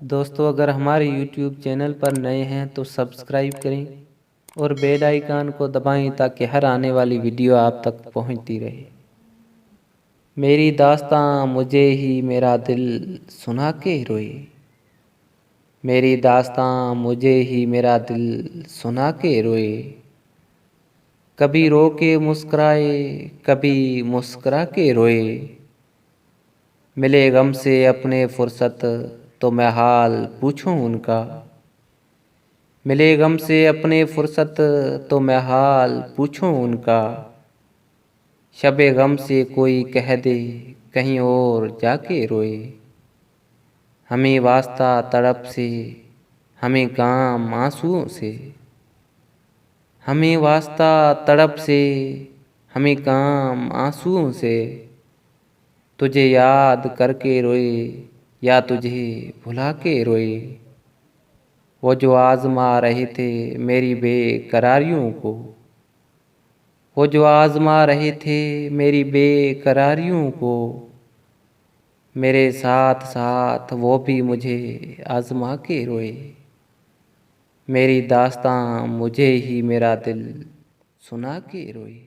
दोस्तों, अगर हमारे YouTube चैनल पर नए हैं तो सब्सक्राइब करें और बेल आइकन को दबाएं ताकि हर आने वाली वीडियो आप तक पहुंचती रहे। मेरी दास्तां मुझे ही मेरा दिल सुना के रोए। मेरी दास्तां मुझे ही मेरा दिल सुना के रोए। कभी रो के मुस्कुराए, कभी मुस्कुरा के रोए। मिले गम से अपने फुर्सत तो मैं हाल पूछूं उनका। मिले गम से अपने फुर्सत तो मैं हाल पूछूं उनका। शबे गम से कोई कह दे कहीं और जाके रोए। हमें वास्ता तड़प से, हमें काम आंसुओं से। हमें वास्ता तड़प से, हमें काम आंसुओं से। तुझे याद करके रोए या तुझे भुला के रोए। वो जो आजमा रहे थे मेरी बेकरारियों को। वो जो आजमा रहे थे मेरी बेकरारियों को। मेरे साथ साथ वो भी मुझे आजमा के रोए। मेरी दास्तां मुझे ही मेरा दिल सुना के रोए।